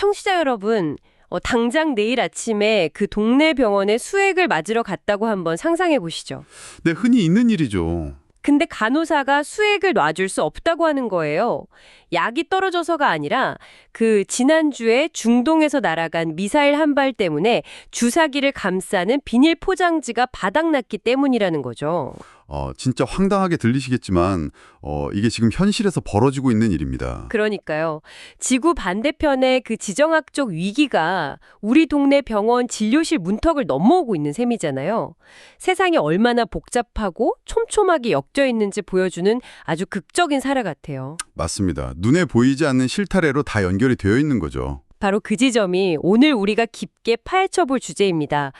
청취자 여러분, 당장 내일 아침에 그 동네 병원에 수액을 맞으러 갔다고 한번 상상해 보시죠. 네, 흔히 있는 일이죠. 근데 간호사가 수액을 놔줄 수 없다고 하는 거예요. 약이 떨어져서가 아니라 그 지난주에 중동에서 날아간 미사일 한 발 때문에 주사기를 감싸는 비닐 포장지가 바닥났기 때문이라는 거죠. 진짜 황당하게 들리시겠지만 이게 지금 현실에서 벌어지고 있는 일입니다. 그러니까요. 지구 반대편의 그 지정학적 위기가 우리 동네 병원 진료실 문턱을 넘어오고 있는 셈이잖아요. 세상이 얼마나 복잡하고 촘촘하게 엮여 있는지 보여주는 아주 극적인 사례 같아요. 맞습니다. 눈에 보이지 않는 실타래로 다 연결이 되어 있는 거죠. 바로 그 지점이 오늘 우리가 깊게 파헤쳐 볼 주제입니다.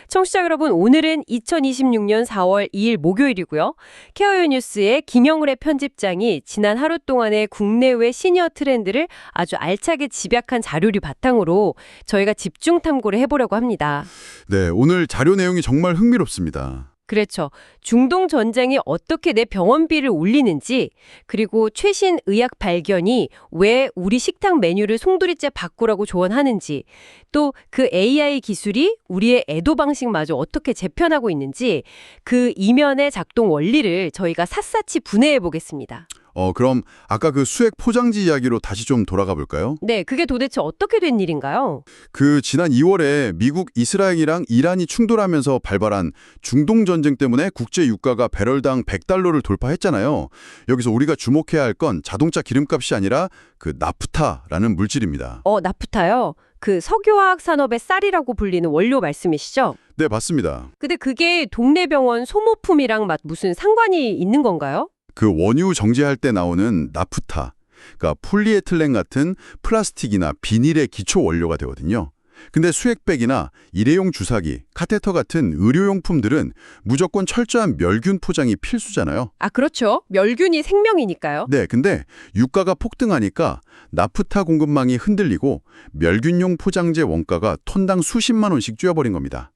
청취자 여러분, 오늘은 2026년 4월 2일 목요일이고요. 케어유 뉴스의 김영울의 편집장이 지난 하루 동안의 국내외 시니어 트렌드를 아주 알차게 집약한 자료를 바탕으로 저희가 집중 탐구를 해보려고 합니다. 네, 오늘 자료 내용이 정말 흥미롭습니다. 그렇죠. 중동 전쟁이 어떻게 내 병원비를 올리는지, 그리고 최신 의학 발견이 왜 우리 식탁 메뉴를 송두리째 바꾸라고 조언하는지, 또 그 AI 기술이 우리의 애도 방식마저 어떻게 재편하고 있는지 그 이면의 작동 원리를 저희가 샅샅이 분해해 보겠습니다. 그럼 아까 그 수액 포장지 이야기로 다시 좀 돌아가 볼까요? 네, 그게 도대체 어떻게 된 일인가요? 그 지난 2월에 미국, 이스라엘이랑 이란이 충돌하면서 발발한 중동 전쟁 때문에 국제 유가가 배럴당 100달러를 돌파했잖아요. 여기서 우리가 주목해야 할 건 자동차 기름값이 아니라 그 나프타라는 물질입니다. 나프타요? 그 석유화학 산업의 쌀이라고 불리는 원료 말씀이시죠? 네, 맞습니다. 근데 그게 동네 병원 소모품이랑 무슨 상관이 있는 건가요? 그 원유 정제할 때 나오는 나프타, 그러니까 폴리에틸렌 같은 플라스틱이나 비닐의 기초 원료가 되거든요. 근데 수액백이나 일회용 주사기, 카테터 같은 의료용품들은 무조건 철저한 멸균 포장이 필수잖아요. 아, 그렇죠. 멸균이 생명이니까요. 네, 근데 유가가 폭등하니까 나프타 공급망이 흔들리고 멸균용 포장재 원가가 톤당 수십만 원씩 뛰어버린 겁니다.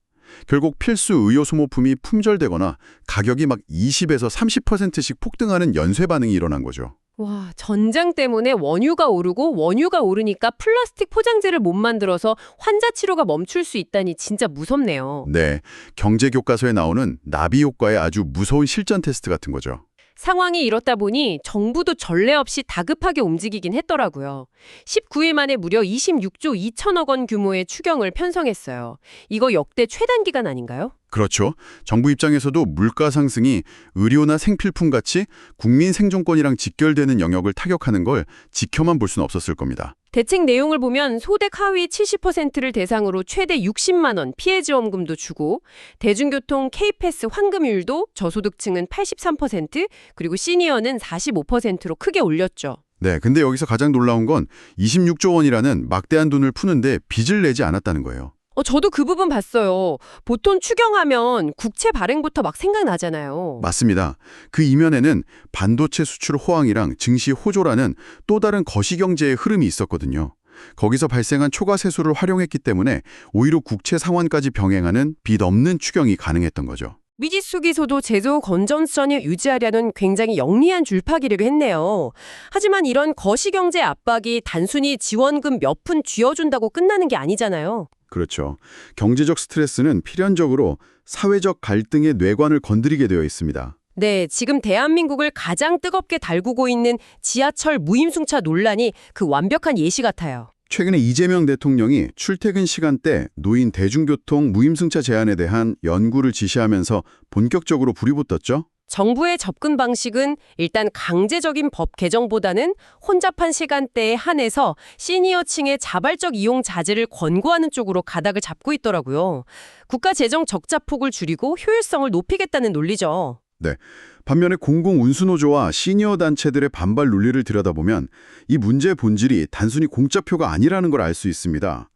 결국 필수 의료 소모품이 품절되거나 가격이 막 20에서 30%씩 폭등하는 연쇄 반응이 일어난 거죠. 와, 전쟁 때문에 원유가 오르고 원유가 오르니까 플라스틱 포장재를 못 만들어서 환자 치료가 멈출 수 있다니 진짜 무섭네요. 네, 경제 교과서에 나오는 나비 효과의 아주 무서운 실전 테스트 같은 거죠. 상황이 이렇다 보니 정부도 전례 없이 다급하게 움직이긴 했더라고요. 19일 만에 무려 26조 2천억 원 규모의 추경을 편성했어요. 이거 역대 최단 기간 아닌가요? 그렇죠. 정부 입장에서도 물가 상승이 의료나 생필품 같이 국민 생존권이랑 직결되는 영역을 타격하는 걸 지켜만 볼 수는 없었을 겁니다. 대책 내용을 보면 소득 하위 70%를 대상으로 최대 60만 원 피해 지원금도 주고 대중교통 K패스 환급률도 저소득층은 83% 그리고 시니어는 45%로 크게 올렸죠. 네, 근데 여기서 가장 놀라운 건 26조 원이라는 막대한 돈을 푸는데 빚을 내지 않았다는 거예요. 저도 그 부분 봤어요. 보통 추경하면 국채 발행부터 막 생각나잖아요. 맞습니다. 그 이면에는 반도체 수출 호황이랑 증시 호조라는 또 다른 거시경제의 흐름이 있었거든요. 거기서 발생한 초과 세수를 활용했기 때문에 오히려 국채 상환까지 병행하는 빚 없는 추경이 가능했던 거죠. 미지수기소도 제조 건전성을 유지하려는 굉장히 영리한 줄파기를 했네요. 하지만 이런 거시경제 압박이 단순히 지원금 몇 푼 쥐어준다고 끝나는 게 아니잖아요. 그렇죠. 경제적 스트레스는 필연적으로 사회적 갈등의 뇌관을 건드리게 되어 있습니다. 네, 지금 대한민국을 가장 뜨겁게 달구고 있는 지하철 무임승차 논란이 그 완벽한 예시 같아요. 최근에 이재명 대통령이 출퇴근 시간대 노인 대중교통 무임승차 제한에 대한 연구를 지시하면서 본격적으로 불이 붙었죠. 정부의 접근 방식은 일단 강제적인 법 개정보다는 혼잡한 시간대에 한해서 시니어층의 자발적 이용 자제를 권고하는 쪽으로 가닥을 잡고 있더라고요. 국가 재정 적자 폭을 줄이고 효율성을 높이겠다는 논리죠. 네. 반면에 공공운수노조와 시니어 단체들의 반발 논리를 들여다보면 이 문제의 본질이 단순히 공짜표가 아니라는 걸 알 수 있습니다.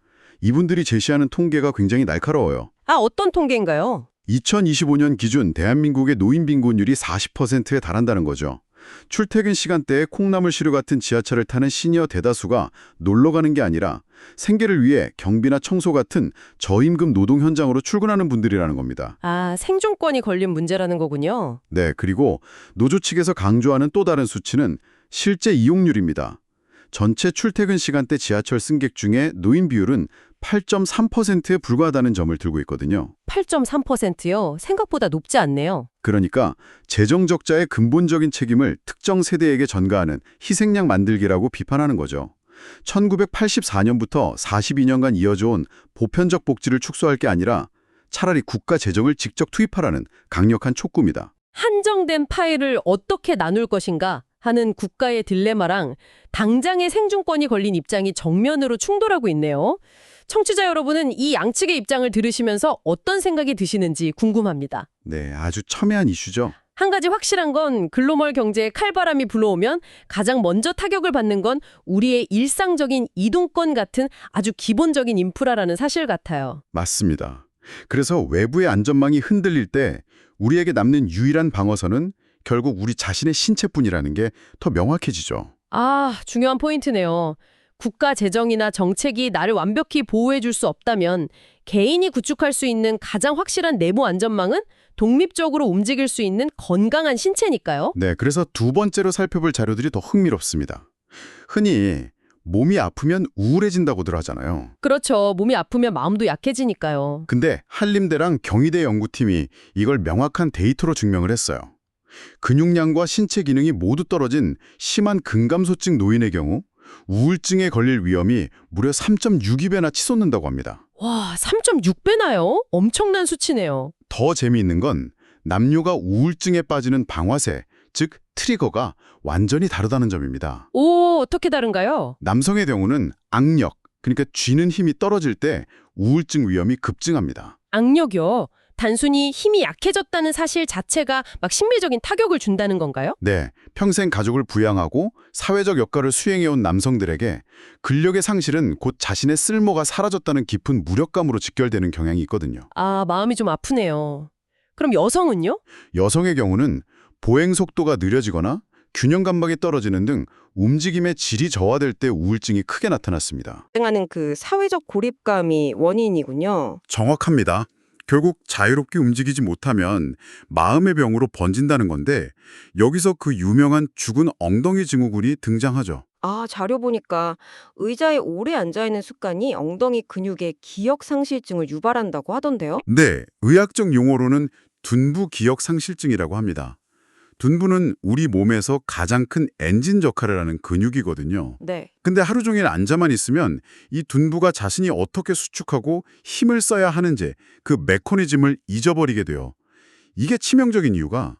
이분들이 제시하는 통계가 굉장히 날카로워요. 아, 어떤 통계인가요? 2025년 기준 대한민국의 노인 빈곤율이 40%에 달한다는 거죠. 출퇴근 시간대에 콩나물시루 같은 지하철을 타는 시니어 대다수가 놀러 가는 게 아니라 생계를 위해 경비나 청소 같은 저임금 노동 현장으로 출근하는 분들이라는 겁니다. 아, 생존권이 걸린 문제라는 거군요. 네, 그리고 노조 측에서 강조하는 또 다른 수치는 실제 이용률입니다. 전체 출퇴근 시간대 지하철 승객 중에 노인 비율은 8.3%에 불과하다는 점을 들고 있거든요. 8.3%요? 생각보다 높지 않네요. 그러니까 재정 적자의 근본적인 책임을 특정 세대에게 전가하는 희생양 만들기라고 비판하는 거죠. 1984년부터 42년간 이어져온 보편적 복지를 축소할 게 아니라 차라리 국가 재정을 직접 투입하라는 강력한 촉구입니다. 한정된 파일을 어떻게 나눌 것인가 하는 국가의 딜레마랑 당장의 생존권이 걸린 입장이 정면으로 충돌하고 있네요. 청취자 여러분은 이 양측의 입장을 들으시면서 어떤 생각이 드시는지 궁금합니다. 네, 아주 첨예한 이슈죠. 한 가지 확실한 건 글로벌 경제에 칼바람이 불어오면 가장 먼저 타격을 받는 건 우리의 일상적인 이동권 같은 아주 기본적인 인프라라는 사실 같아요. 맞습니다. 그래서 외부의 안전망이 흔들릴 때 우리에게 남는 유일한 방어선은 결국 우리 자신의 신체뿐이라는 게 더 명확해지죠. 아, 중요한 포인트네요. 국가 재정이나 정책이 나를 완벽히 보호해 줄 수 없다면 개인이 구축할 수 있는 가장 확실한 내부 안전망은 독립적으로 움직일 수 있는 건강한 신체니까요. 네, 그래서 두 번째로 살펴볼 자료들이 더 흥미롭습니다. 흔히 몸이 아프면 우울해진다고들 하잖아요. 그렇죠. 몸이 아프면 마음도 약해지니까요. 근데 한림대랑 경희대 연구팀이 이걸 명확한 데이터로 증명을 했어요. 근육량과 신체 기능이 모두 떨어진 심한 근감소증 노인의 경우 우울증에 걸릴 위험이 무려 3.62배나 치솟는다고 합니다. 와, 3.6배나요? 엄청난 수치네요. 더 재미있는 건 남녀가 우울증에 빠지는 방화세, 즉 트리거가 완전히 다르다는 점입니다. 오, 어떻게 다른가요? 남성의 경우는 악력, 그러니까 쥐는 힘이 떨어질 때 우울증 위험이 급증합니다. 악력이요. 단순히 힘이 약해졌다는 사실 자체가 막 심리적인 타격을 준다는 건가요? 네, 평생 가족을 부양하고 사회적 역할을 수행해온 남성들에게 근력의 상실은 곧 자신의 쓸모가 사라졌다는 깊은 무력감으로 직결되는 경향이 있거든요. 아, 마음이 좀 아프네요. 그럼 여성은요? 여성의 경우는 보행 속도가 느려지거나 균형 감각이 떨어지는 등 움직임의 질이 저하될 때 우울증이 크게 나타났습니다. 하는 그 사회적 고립감이 원인이군요. 정확합니다. 결국 자유롭게 움직이지 못하면 마음의 병으로 번진다는 건데 여기서 그 유명한 죽은 엉덩이 증후군이 등장하죠. 아, 자료 보니까 의자에 오래 앉아있는 습관이 엉덩이 근육의 기억 상실증을 유발한다고 하던데요. 네, 의학적 용어로는 둔부 기억 상실증이라고 합니다. 둔부는 우리 몸에서 가장 큰 엔진 역할을 하는 근육이거든요. 네. 근데 하루 종일 앉아만 있으면 이 둔부가 자신이 어떻게 수축하고 힘을 써야 하는지 그 메커니즘을 잊어버리게 돼요. 이게 치명적인 이유가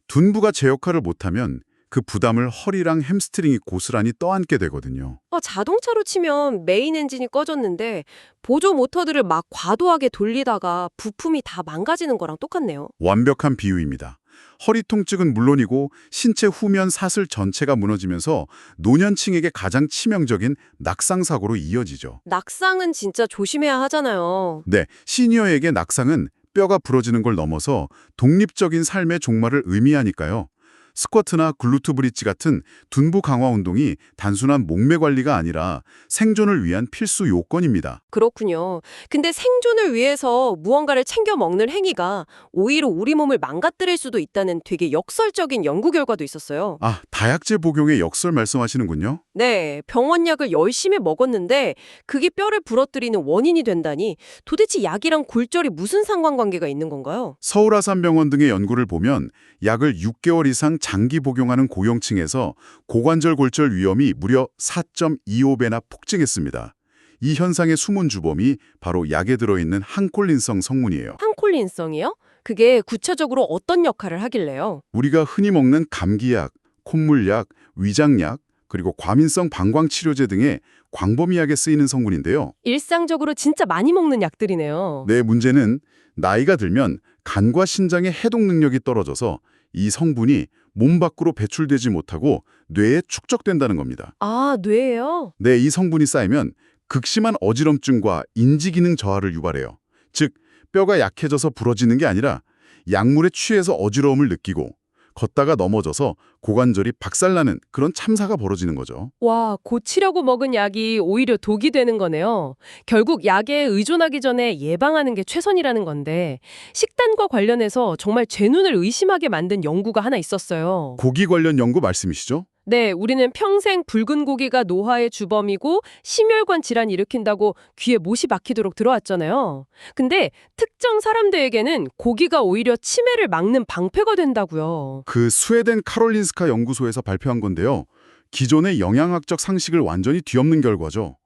둔부가 제 역할을 못하면 그 부담을 허리랑 햄스트링이 고스란히 떠안게 되거든요. 자동차로 치면 메인 엔진이 꺼졌는데 보조 모터들을 막 과도하게 돌리다가 부품이 다 망가지는 거랑 똑같네요. 완벽한 비유입니다. 허리 통증은 물론이고 신체 후면 사슬 전체가 무너지면서 노년층에게 가장 치명적인 낙상사고로 이어지죠. 낙상은 진짜 조심해야 하잖아요. 네, 시니어에게 낙상은 뼈가 부러지는 걸 넘어서 독립적인 삶의 종말을 의미하니까요. 스쿼트나 글루트 브릿지 같은 둔부 강화 운동이 단순한 목매 관리가 아니라 생존을 위한 필수 요건입니다. 그렇군요. 근데 생존을 위해서 무언가를 챙겨 먹는 행위가 오히려 우리 몸을 망가뜨릴 수도 있다는 되게 역설적인 연구 결과도 있었어요. 아, 다약제 복용의 역설 말씀하시는군요. 네, 병원약을 열심히 먹었는데 그게 뼈를 부러뜨리는 원인이 된다니 도대체 약이랑 골절이 무슨 상관관계가 있는 건가요? 서울아산병원 등의 연구를 보면 약을 6개월 이상 장기 복용하는 고령층에서 고관절 골절 위험이 무려 4.25배나 폭증했습니다. 이 현상의 숨은 주범이 바로 약에 들어있는 항콜린성 성분이에요. 항콜린성이요? 그게 구체적으로 어떤 역할을 하길래요? 우리가 흔히 먹는 감기약, 콧물약, 위장약, 그리고 과민성 방광치료제 등의 광범위하게 쓰이는 성분인데요. 일상적으로 진짜 많이 먹는 약들이네요. 내 문제는 나이가 들면 간과 신장의 해독 능력이 떨어져서 이 성분이 몸 밖으로 배출되지 못하고 뇌에 축적된다는 겁니다. 아, 뇌예요? 네, 이 성분이 쌓이면 극심한 어지럼증과 인지기능 저하를 유발해요. 즉, 뼈가 약해져서 부러지는 게 아니라 약물에 취해서 어지러움을 느끼고 걷다가 넘어져서 고관절이 박살나는 그런 참사가 벌어지는 거죠. 와, 고치려고 먹은 약이 오히려 독이 되는 거네요. 결국 약에 의존하기 전에 예방하는 게 최선이라는 건데 식단과 관련해서 정말 제 눈을 의심하게 만든 연구가 하나 있었어요. 고기 관련 연구 말씀이시죠? 네, 우리는 평생 붉은 고기가 노화의 주범이고 심혈관 질환 일으킨다고 귀에 못이 박히도록 들어왔잖아요. 근데 특정 사람들에게는 고기가 오히려 치매를 막는 방패가 된다고요. 그 스웨덴 카롤린스카 연구소에서 발표한 건데요. 기존의 영양학적 상식을 완전히 뒤엎는 결과죠.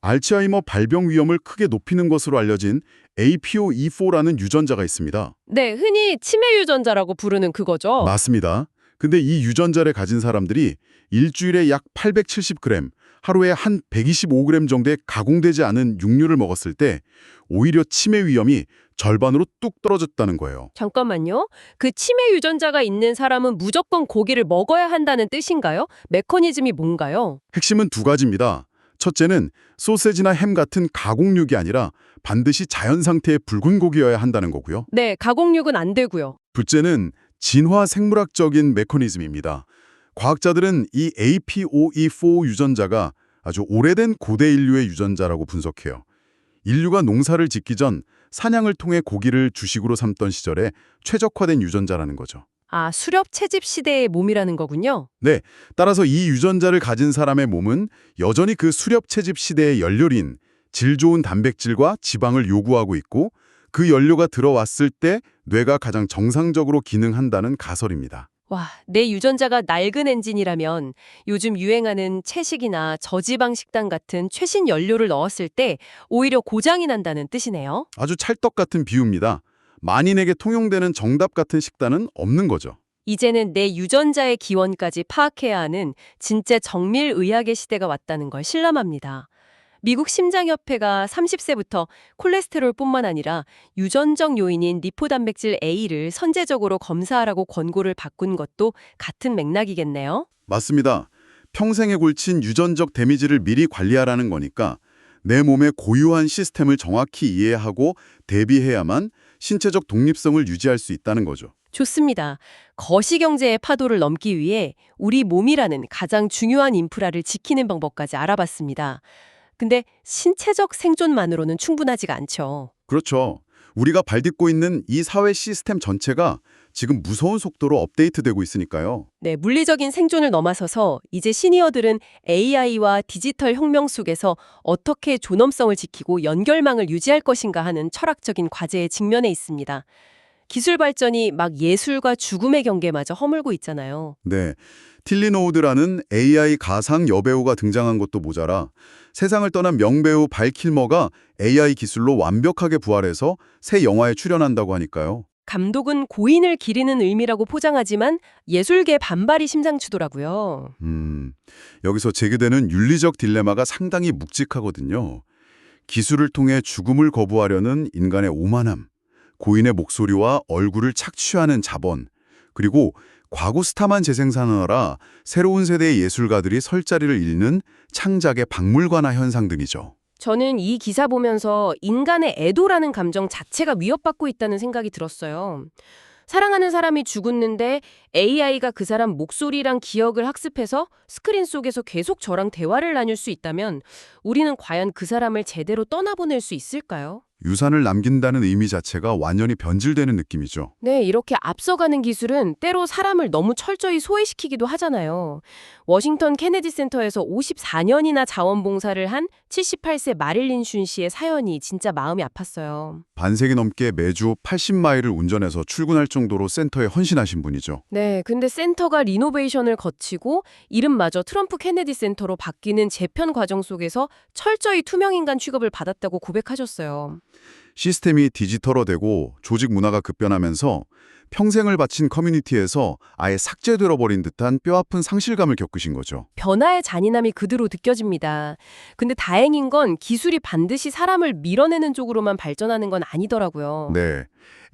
알츠하이머 발병 위험을 크게 높이는 것으로 알려진 APOE4라는 유전자가 있습니다. 네, 흔히 치매 유전자라고 부르는 그거죠. 맞습니다. 근데 이 유전자를 가진 사람들이 일주일에 약 870g, 하루에 한 125g 정도의 가공되지 않은 육류를 먹었을 때 오히려 치매 위험이 절반으로 뚝 떨어졌다는 거예요. 잠깐만요. 그 치매 유전자가 있는 사람은 무조건 고기를 먹어야 한다는 뜻인가요? 메커니즘이 뭔가요? 핵심은 두 가지입니다. 첫째는 소세지나 햄 같은 가공육이 아니라 반드시 자연 상태의 붉은 고기여야 한다는 거고요. 네, 가공육은 안 되고요. 둘째는 진화 생물학적인 메커니즘입니다. 과학자들은 이 APOE4 유전자가 아주 오래된 고대 인류의 유전자라고 분석해요. 인류가 농사를 짓기 전 사냥을 통해 고기를 주식으로 삼던 시절에 최적화된 유전자라는 거죠. 아, 수렵 채집 시대의 몸이라는 거군요. 네, 따라서 이 유전자를 가진 사람의 몸은 여전히 그 수렵 채집 시대의 연료인 질 좋은 단백질과 지방을 요구하고 있고 그 연료가 들어왔을 때 뇌가 가장 정상적으로 기능한다는 가설입니다. 와, 내 유전자가 낡은 엔진이라면 요즘 유행하는 채식이나 저지방 식단 같은 최신 연료를 넣었을 때 오히려 고장이 난다는 뜻이네요. 아주 찰떡 같은 비유입니다. 만인에게 통용되는 정답 같은 식단은 없는 거죠. 이제는 내 유전자의 기원까지 파악해야 하는 진짜 정밀 의학의 시대가 왔다는 걸 실감합니다. 미국 심장협회가 30세부터 콜레스테롤뿐만 아니라 유전적 요인인 리포단백질 A를 선제적으로 검사하라고 권고를 바꾼 것도 같은 맥락이겠네요. 맞습니다. 평생에 걸친 유전적 데미지를 미리 관리하라는 거니까 내 몸의 고유한 시스템을 정확히 이해하고 대비해야만 신체적 독립성을 유지할 수 있다는 거죠. 좋습니다. 거시경제의 파도를 넘기 위해 우리 몸이라는 가장 중요한 인프라를 지키는 방법까지 알아봤습니다. 근데 신체적 생존만으로는 충분하지가 않죠. 그렇죠. 우리가 발딛고 있는 이 사회 시스템 전체가 지금 무서운 속도로 업데이트되고 있으니까요. 네, 물리적인 생존을 넘어서서 이제 시니어들은 AI와 디지털 혁명 속에서 어떻게 존엄성을 지키고 연결망을 유지할 것인가 하는 철학적인 과제에 직면해 있습니다. 기술 발전이 막 예술과 죽음의 경계마저 허물고 있잖아요. 네, 틸리노우드라는 AI 가상 여배우가 등장한 것도 모자라 세상을 떠난 명배우 발 킬머가 AI 기술로 완벽하게 부활해서 새 영화에 출연한다고 하니까요. 감독은 고인을 기리는 의미라고 포장하지만 예술계 반발이 심상추더라고요. 여기서 제기되는 윤리적 딜레마가 상당히 묵직하거든요. 기술을 통해 죽음을 거부하려는 인간의 오만함, 고인의 목소리와 얼굴을 착취하는 자본, 그리고 과거 스타만 재생산하느라 새로운 세대의 예술가들이 설 자리를 잃는 창작의 박물관화 현상 등이죠. 저는 이 기사 보면서 인간의 애도라는 감정 자체가 위협받고 있다는 생각이 들었어요. 사랑하는 사람이 죽었는데 AI가 그 사람 목소리랑 기억을 학습해서 스크린 속에서 계속 저랑 대화를 나눌 수 있다면 우리는 과연 그 사람을 제대로 떠나보낼 수 있을까요? 유산을 남긴다는 의미 자체가 완전히 변질되는 느낌이죠. 네, 이렇게 앞서가는 기술은 때로 사람을 너무 철저히 소외시키기도 하잖아요. 워싱턴 케네디 센터에서 54년이나 자원봉사를 한 78세 마릴린 슌 씨의 사연이 진짜 마음이 아팠어요. 반세기 넘게 매주 80마일을 운전해서 출근할 정도로 센터에 헌신하신 분이죠. 네, 근데 센터가 리노베이션을 거치고 이름마저 트럼프 케네디 센터로 바뀌는 재편 과정 속에서 철저히 투명인간 취급을 받았다고 고백하셨어요. 시스템이 디지털화되고 조직 문화가 급변하면서 평생을 바친 커뮤니티에서 아예 삭제되어 버린 듯한 뼈아픈 상실감을 겪으신 거죠. 변화의 잔인함이 그대로 느껴집니다. 근데 다행인 건 기술이 반드시 사람을 밀어내는 쪽으로만 발전하는 건 아니더라고요. 네,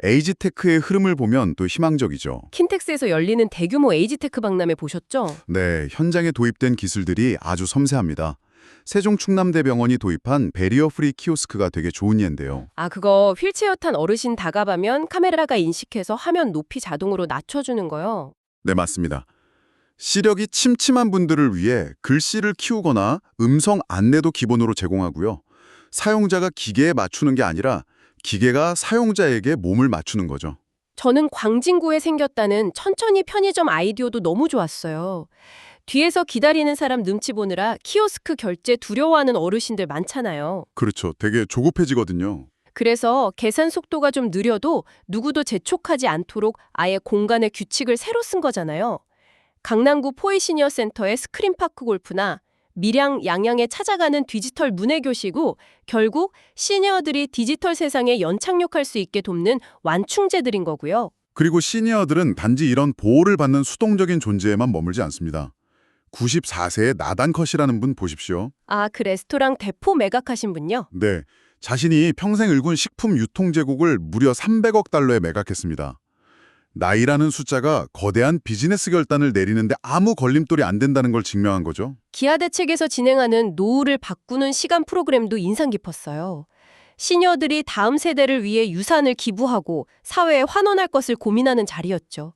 에이지테크의 흐름을 보면 또 희망적이죠. 킨텍스에서 열리는 대규모 에이지테크 박람회 보셨죠? 네, 현장에 도입된 기술들이 아주 섬세합니다. 세종 충남대병원이 도입한 베리어 프리 키오스크가 되게 좋은 예인데요. 아, 그거 휠체어 탄 어르신 다가가면 카메라가 인식해서 화면 높이 자동으로 낮춰주는 거요. 네, 맞습니다. 시력이 침침한 분들을 위해 글씨를 키우거나 음성 안내도 기본으로 제공하고요. 사용자가 기계에 맞추는 게 아니라 기계가 사용자에게 몸을 맞추는 거죠. 저는 광진구에 생겼다는 천천히 편의점 아이디어도 너무 좋았어요. 뒤에서 기다리는 사람 눈치 보느라 키오스크 결제 두려워하는 어르신들 많잖아요. 그렇죠. 되게 조급해지거든요. 그래서 계산 속도가 좀 느려도 누구도 재촉하지 않도록 아예 공간의 규칙을 새로 쓴 거잖아요. 강남구 포이시니어센터의 스크린파크 골프나 밀양 양양에 찾아가는 디지털 문해교시고 결국 시니어들이 디지털 세상에 연착륙할 수 있게 돕는 완충제들인 거고요. 그리고 시니어들은 단지 이런 보호를 받는 수동적인 존재에만 머물지 않습니다. 94세의 나단컷이라는 분 보십시오. 아, 그 레스토랑 대포 매각하신 분요? 네, 자신이 평생 일군 식품 유통 제국을 무려 300억 달러에 매각했습니다. 나이라는 숫자가 거대한 비즈니스 결단을 내리는데 아무 걸림돌이 안 된다는 걸 증명한 거죠. 기아대책에서 진행하는 노후를 바꾸는 시간 프로그램도 인상 깊었어요. 시니어들이 다음 세대를 위해 유산을 기부하고 사회에 환원할 것을 고민하는 자리였죠.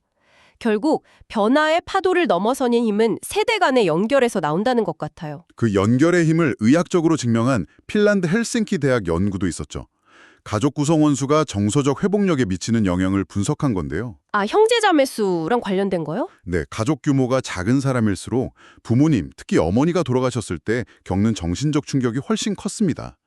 결국 변화의 파도를 넘어서는 힘은 세대 간의 연결에서 나온다는 것 같아요. 그 연결의 힘을 의학적으로 증명한 핀란드 헬싱키 대학 연구도 있었죠. 가족 구성원 수가 정서적 회복력에 미치는 영향을 분석한 건데요. 아, 형제자매 수랑 관련된 거요? 네, 가족 규모가 작은 사람일수록 부모님, 특히 어머니가 돌아가셨을 때 겪는 정신적 충격이 훨씬 컸습니다.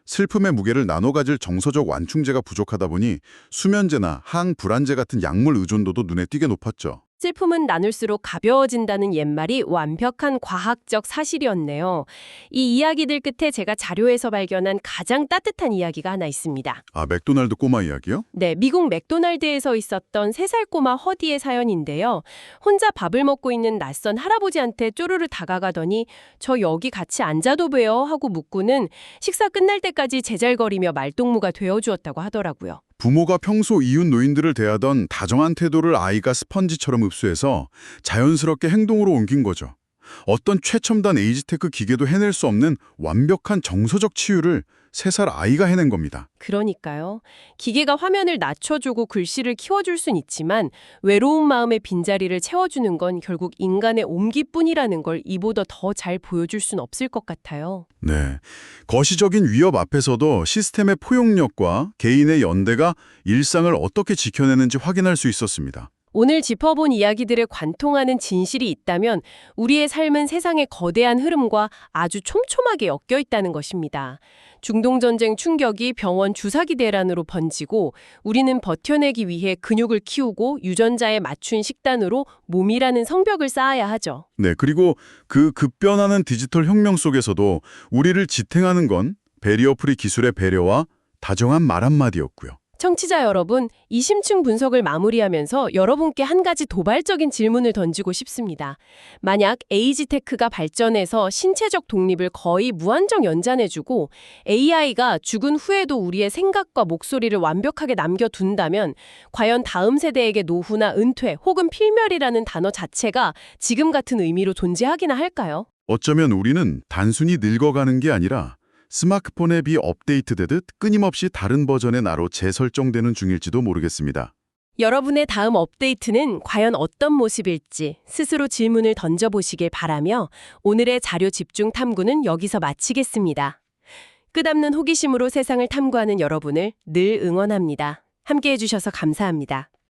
슬픔의 무게를 나눠 가질 정서적 완충제가 부족하다 보니 수면제나 항불안제 같은 약물 의존도도 눈에 띄게 높았죠. 슬픔은 나눌수록 가벼워진다는 옛말이 완벽한 과학적 사실이었네요. 이 이야기들 끝에 제가 자료에서 발견한 가장 따뜻한 이야기가 하나 있습니다. 아, 맥도날드 꼬마 이야기요? 네, 미국 맥도날드에서 있었던 3살 꼬마 허디의 사연인데요. 혼자 밥을 먹고 있는 낯선 할아버지한테 쪼르르 다가가더니 저 여기 같이 앉아도 돼요 하고 묻고는 식사 끝날 때까지 제잘거리며 말동무가 되어주었다고 하더라고요. 부모가 평소 이웃 노인들을 대하던 다정한 태도를 아이가 스펀지처럼 흡수해서 자연스럽게 행동으로 옮긴 거죠. 어떤 최첨단 에이지테크 기계도 해낼 수 없는 완벽한 정서적 치유를 3살 아이가 해낸 겁니다. 그러니까요. 기계가 화면을 낮춰주고 글씨를 키워줄 순 있지만 외로운 마음의 빈자리를 채워주는 건 결국 인간의 온기뿐이라는 걸 이보다 더 잘 보여줄 순 없을 것 같아요. 네, 거시적인 위협 앞에서도 시스템의 포용력과 개인의 연대가 일상을 어떻게 지켜내는지 확인할 수 있었습니다. 오늘 짚어본 이야기들에 관통하는 진실이 있다면 우리의 삶은 세상의 거대한 흐름과 아주 촘촘하게 엮여 있다는 것입니다. 중동전쟁 충격이 병원 주사기 대란으로 번지고 우리는 버텨내기 위해 근육을 키우고 유전자에 맞춘 식단으로 몸이라는 성벽을 쌓아야 하죠. 네, 그리고 그 급변하는 디지털 혁명 속에서도 우리를 지탱하는 건 베리어 프리 기술의 배려와 다정한 말 한마디였고요. 청취자 여러분, 이 심층 분석을 마무리하면서 여러분께 한 가지 도발적인 질문을 던지고 싶습니다. 만약 에이지테크가 발전해서 신체적 독립을 거의 무한정 연장해주고 AI가 죽은 후에도 우리의 생각과 목소리를 완벽하게 남겨둔다면 과연 다음 세대에게 노후나 은퇴 혹은 필멸이라는 단어 자체가 지금 같은 의미로 존재하기나 할까요? 어쩌면 우리는 단순히 늙어가는 게 아니라 스마트폰 앱이 업데이트되듯 끊임없이 다른 버전의 나로 재설정되는 중일지도 모르겠습니다. 여러분의 다음 업데이트는 과연 어떤 모습일지 스스로 질문을 던져보시길 바라며 오늘의 자료 집중 탐구는 여기서 마치겠습니다. 끝없는 호기심으로 세상을 탐구하는 여러분을 늘 응원합니다. 함께해 주셔서 감사합니다.